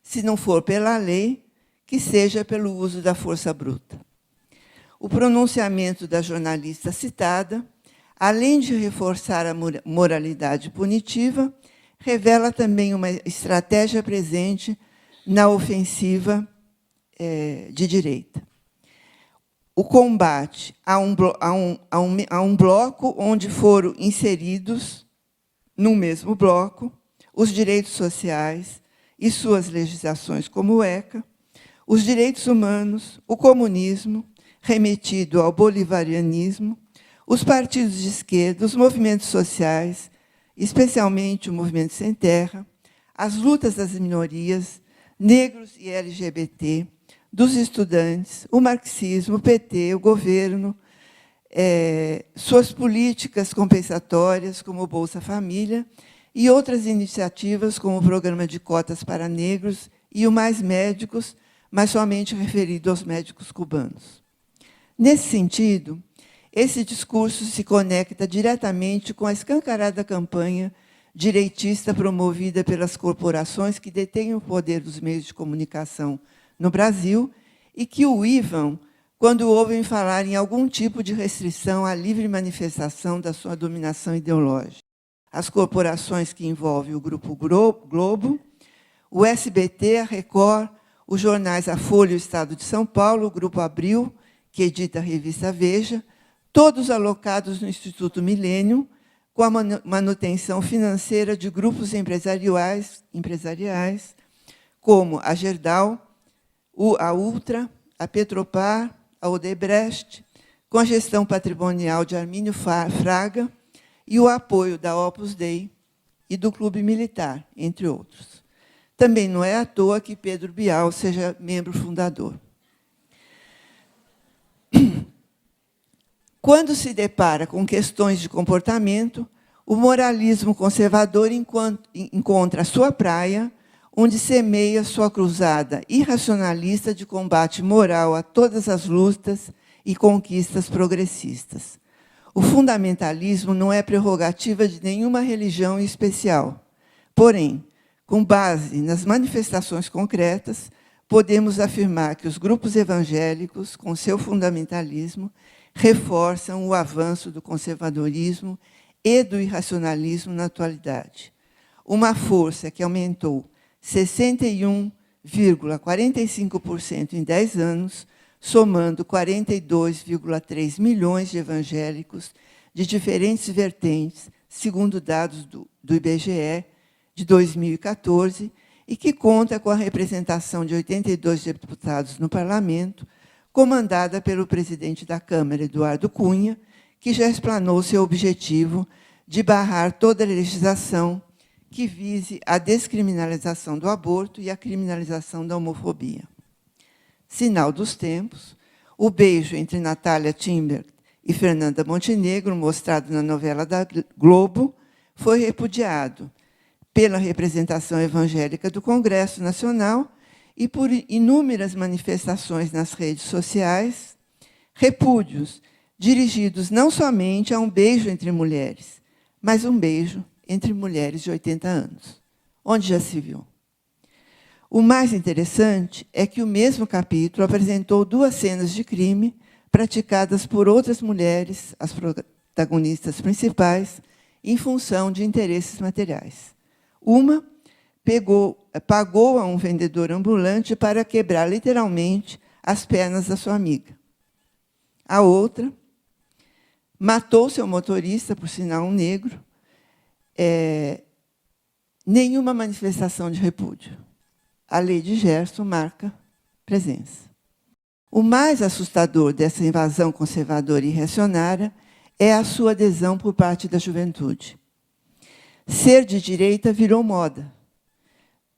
Se não for pela lei, que seja pelo uso da força bruta. O pronunciamento da jornalista citada, além de reforçar a moralidade punitiva, revela também uma estratégia presente na ofensiva de direita. O combate a um bloco onde foram inseridos, no mesmo bloco, os direitos sociais e suas legislações, como o ECA, os direitos humanos, o comunismo, remetido ao bolivarianismo, os partidos de esquerda, os movimentos sociais, especialmente o Movimento Sem Terra, as lutas das minorias, negros e LGBT, dos estudantes, o marxismo, o PT, o governo, suas políticas compensatórias, como o Bolsa Família, e outras iniciativas, como o Programa de Cotas para Negros e o Mais Médicos, mas somente referido aos médicos cubanos. Nesse sentido, esse discurso se conecta diretamente com a escancarada campanha direitista promovida pelas corporações que detêm o poder dos meios de comunicação no Brasil e que uivam quando ouvem falar em algum tipo de restrição à livre manifestação da sua dominação ideológica. As corporações que envolvem o Grupo Globo, o SBT, a Record, os jornais A Folha e o Estado de São Paulo, o Grupo Abril, que edita a revista Veja, todos alocados no Instituto Milênio, com a manutenção financeira de grupos empresariais como a Gerdau, a Ultra, a Petropar, a Odebrecht, com a gestão patrimonial de Armínio Fraga e o apoio da Opus Dei e do Clube Militar, entre outros. Também não é à toa que Pedro Bial seja membro fundador. Quando se depara com questões de comportamento, o moralismo conservador encontra a sua praia onde semeia sua cruzada irracionalista de combate moral a todas as lutas e conquistas progressistas. O fundamentalismo não é prerrogativa de nenhuma religião em especial. Porém, com base nas manifestações concretas, podemos afirmar que os grupos evangélicos, com seu fundamentalismo, reforçam o avanço do conservadorismo e do irracionalismo na atualidade. Uma força que aumentou 61,45% em 10 anos, somando 42,3 milhões de evangélicos de diferentes vertentes, segundo dados do IBGE de 2014, e que conta com a representação de 82 deputados no parlamento, comandada pelo presidente da Câmara, Eduardo Cunha, que já explanou seu objetivo de barrar toda a legislação que vise a descriminalização do aborto e a criminalização da homofobia. Sinal dos tempos, o beijo entre Natália Timber e Fernanda Montenegro, mostrado na novela da Globo, foi repudiado pela representação evangélica do Congresso Nacional e por inúmeras manifestações nas redes sociais, repúdios dirigidos não somente a um beijo entre mulheres, mas um beijo entre mulheres de 80 anos, onde já se viu. O mais interessante é que o mesmo capítulo apresentou 2 cenas de crime praticadas por outras mulheres, as protagonistas principais, em função de interesses materiais. Uma pagou a um vendedor ambulante para quebrar literalmente as pernas da sua amiga. A outra matou seu motorista, por sinal um negro. Nenhuma manifestação de repúdio. A lei de Gerson marca presença. O mais assustador dessa invasão conservadora e reacionária é a sua adesão por parte da juventude. Ser de direita virou moda.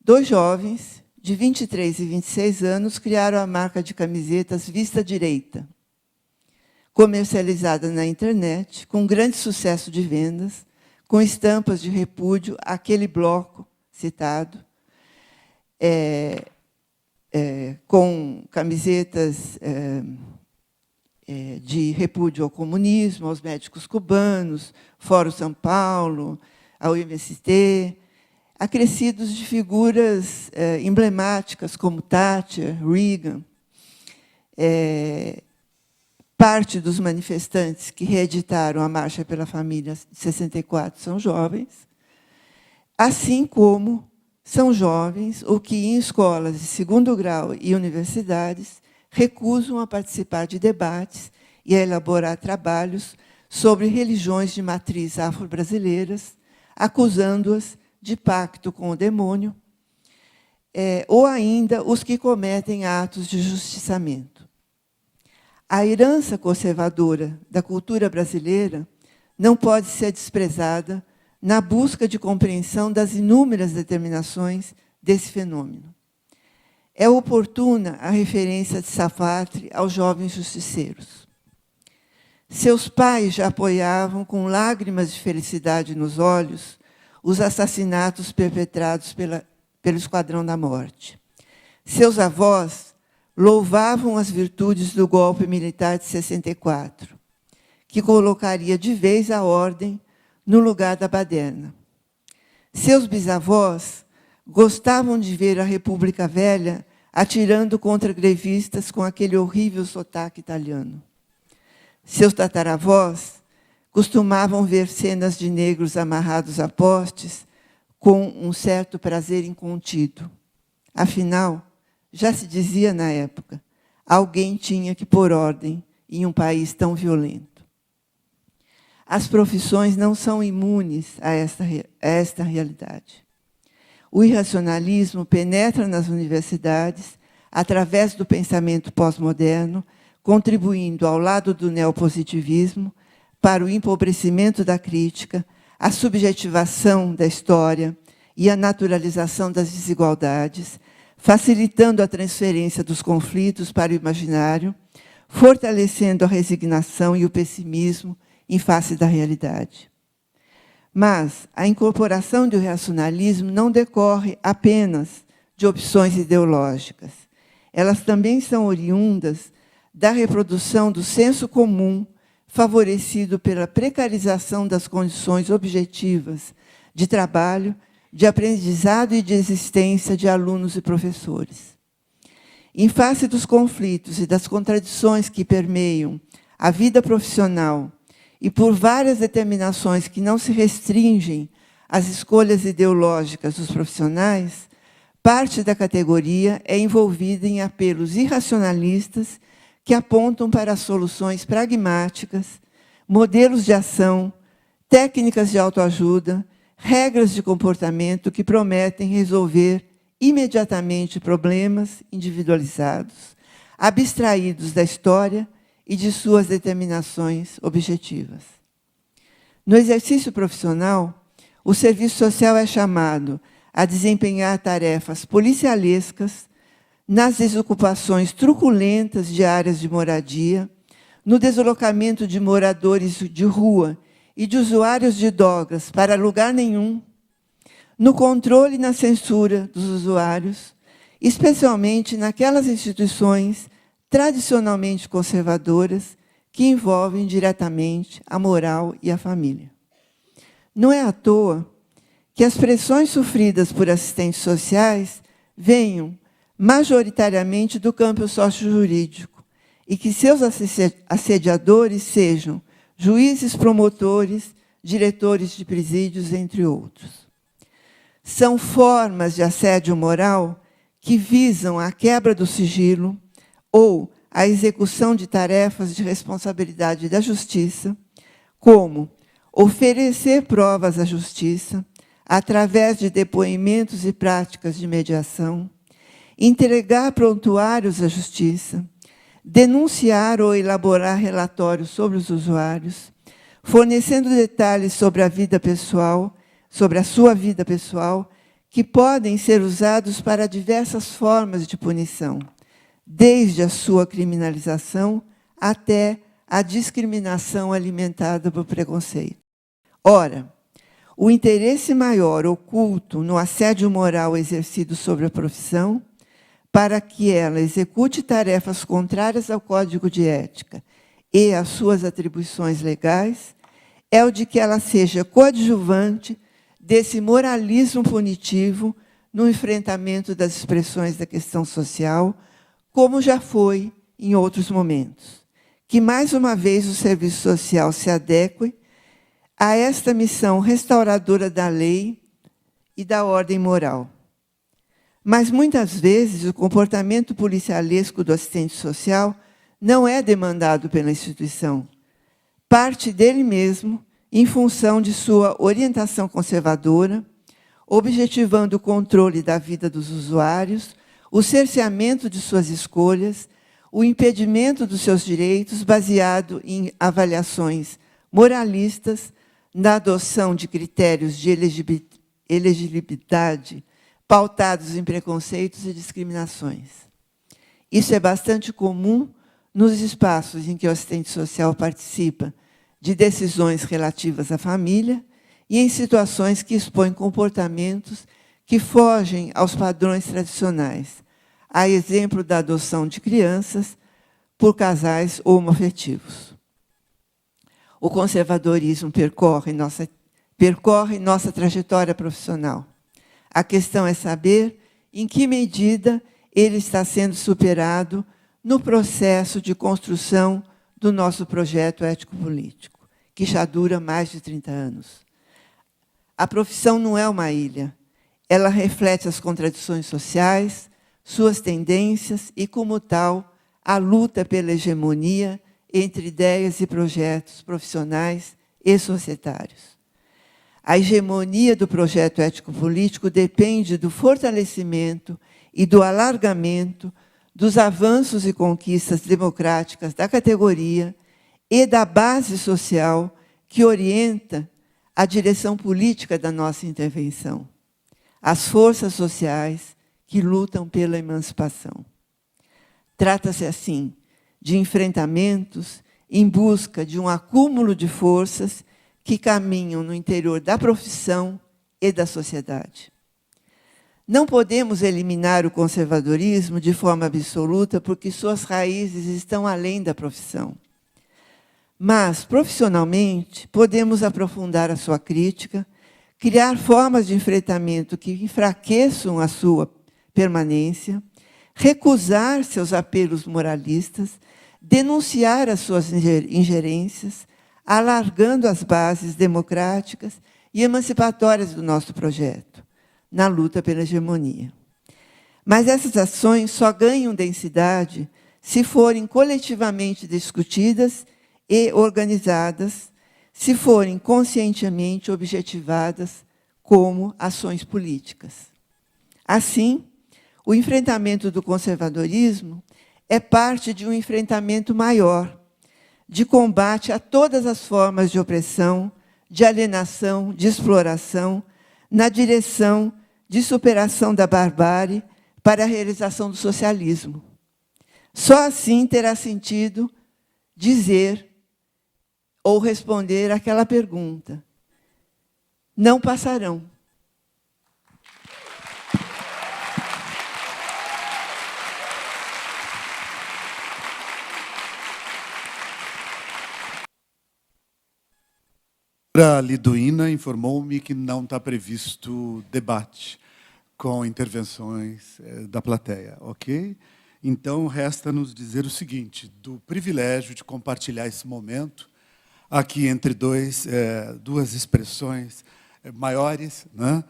2 jovens, de 23 e 26 anos, criaram a marca de camisetas Vista Direita, comercializada na internet, com grande sucesso de vendas, com estampas de repúdio àquele bloco citado, com camisetas de repúdio ao comunismo, aos médicos cubanos, Fórum São Paulo, ao MST, acrescidos de figuras emblemáticas como Thatcher, Reagan. Parte dos manifestantes que reeditaram a Marcha pela Família de 64 são jovens, assim como são jovens os que, em escolas de 2º grau e universidades, recusam a participar de debates e a elaborar trabalhos sobre religiões de matriz afro-brasileiras, acusando-as de pacto com o demônio, ou ainda os que cometem atos de justiçamento. A herança conservadora da cultura brasileira não pode ser desprezada na busca de compreensão das inúmeras determinações desse fenômeno. É oportuna a referência de Sartre aos jovens justiceiros. Seus pais já apoiavam, com lágrimas de felicidade nos olhos, os assassinatos perpetrados pelo Esquadrão da Morte. Seus avós louvavam as virtudes do golpe militar de 64, que colocaria de vez a ordem no lugar da baderna. Seus bisavós gostavam de ver a República Velha atirando contra grevistas com aquele horrível sotaque italiano. Seus tataravós costumavam ver cenas de negros amarrados a postes com um certo prazer incontido. Afinal, já se dizia na época, alguém tinha que pôr ordem em um país tão violento. As profissões não são imunes a esta realidade. O irracionalismo penetra nas universidades através do pensamento pós-moderno, contribuindo ao lado do neopositivismo para o empobrecimento da crítica, a subjetivação da história e a naturalização das desigualdades, facilitando a transferência dos conflitos para o imaginário, fortalecendo a resignação e o pessimismo em face da realidade. Mas a incorporação do racionalismo não decorre apenas de opções ideológicas. Elas também são oriundas da reprodução do senso comum, favorecido pela precarização das condições objetivas de trabalho, de aprendizado e de existência de alunos e professores. Em face dos conflitos e das contradições que permeiam a vida profissional e por várias determinações que não se restringem às escolhas ideológicas dos profissionais, parte da categoria é envolvida em apelos irracionalistas que apontam para soluções pragmáticas, modelos de ação, técnicas de autoajuda, regras de comportamento que prometem resolver imediatamente problemas individualizados, abstraídos da história e de suas determinações objetivas. No exercício profissional, o serviço social é chamado a desempenhar tarefas policialescas nas desocupações truculentas de áreas de moradia, no deslocamento de moradores de rua e de usuários de drogas para lugar nenhum, no controle e na censura dos usuários, especialmente naquelas instituições tradicionalmente conservadoras que envolvem diretamente a moral e a família. Não é à toa que as pressões sofridas por assistentes sociais venham majoritariamente do campo sócio-jurídico e que seus assediadores sejam juízes promotores, diretores de presídios, entre outros. São formas de assédio moral que visam a quebra do sigilo ou a execução de tarefas de responsabilidade da justiça, como oferecer provas à justiça, através de depoimentos e práticas de mediação, entregar prontuários à justiça, denunciar ou elaborar relatórios sobre os usuários, fornecendo detalhes sobre a vida pessoal, sobre a sua vida pessoal, que podem ser usados para diversas formas de punição, desde a sua criminalização até a discriminação alimentada por preconceito. Ora, o interesse maior oculto no assédio moral exercido sobre a profissão, para que ela execute tarefas contrárias ao Código de Ética e às suas atribuições legais, é o de que ela seja coadjuvante desse moralismo punitivo no enfrentamento das expressões da questão social, como já foi em outros momentos. Que, mais uma vez, o serviço social se adeque a esta missão restauradora da lei e da ordem moral. Mas, muitas vezes, o comportamento policialesco do assistente social não é demandado pela instituição. Parte dele mesmo, em função de sua orientação conservadora, objetivando o controle da vida dos usuários, o cerceamento de suas escolhas, o impedimento dos seus direitos, baseado em avaliações moralistas, na adoção de critérios de elegibilidade pautados em preconceitos e discriminações. Isso é bastante comum nos espaços em que o assistente social participa de decisões relativas à família e em situações que expõem comportamentos que fogem aos padrões tradicionais, a exemplo da adoção de crianças por casais homoafetivos. O conservadorismo percorre nossa trajetória profissional. A questão é saber em que medida ele está sendo superado no processo de construção do nosso projeto ético-político, que já dura mais de 30 anos. A profissão não é uma ilha. Ela reflete as contradições sociais, suas tendências e, como tal, a luta pela hegemonia entre ideias e projetos profissionais e societários. A hegemonia do projeto ético-político depende do fortalecimento e do alargamento dos avanços e conquistas democráticas da categoria e da base social que orienta a direção política da nossa intervenção, as forças sociais que lutam pela emancipação. Trata-se, assim, de enfrentamentos em busca de um acúmulo de forças que caminham no interior da profissão e da sociedade. Não podemos eliminar o conservadorismo de forma absoluta, porque suas raízes estão além da profissão. Mas, profissionalmente, podemos aprofundar a sua crítica, criar formas de enfrentamento que enfraqueçam a sua permanência, recusar seus apelos moralistas, denunciar as suas ingerências, alargando as bases democráticas e emancipatórias do nosso projeto, na luta pela hegemonia. Mas essas ações só ganham densidade se forem coletivamente discutidas e organizadas, se forem conscientemente objetivadas como ações políticas. Assim, o enfrentamento do conservadorismo é parte de um enfrentamento maior, de combate a todas as formas de opressão, de alienação, de exploração, na direção de superação da barbárie para a realização do socialismo. Só assim terá sentido dizer ou responder aquela pergunta: não passarão. A Liduína informou-me que não está previsto debate com intervenções da plateia, ok? Então, resta-nos dizer o seguinte: do privilégio de compartilhar esse momento aqui entre duas expressões maiores, né,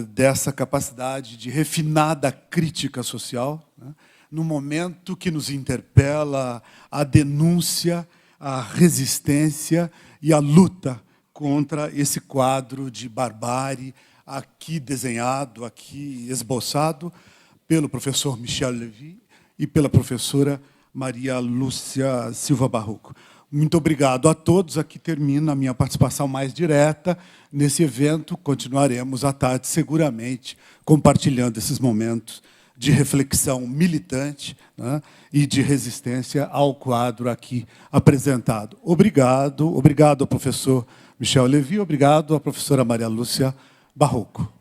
dessa capacidade de refinada crítica social, né, no momento que nos interpela a denúncia, a resistência e a luta contra esse quadro de barbárie aqui desenhado, aqui esboçado pelo professor Michel Lévy e pela professora Maria Lúcia Silva Barroco. Muito obrigado a todos. Aqui termina a minha participação mais direta nesse evento. Continuaremos à tarde, seguramente, compartilhando esses momentos de reflexão militante, né, e de resistência ao quadro aqui apresentado. Obrigado ao professor Michel Lévy, obrigado à professora Maria Lúcia Barroco.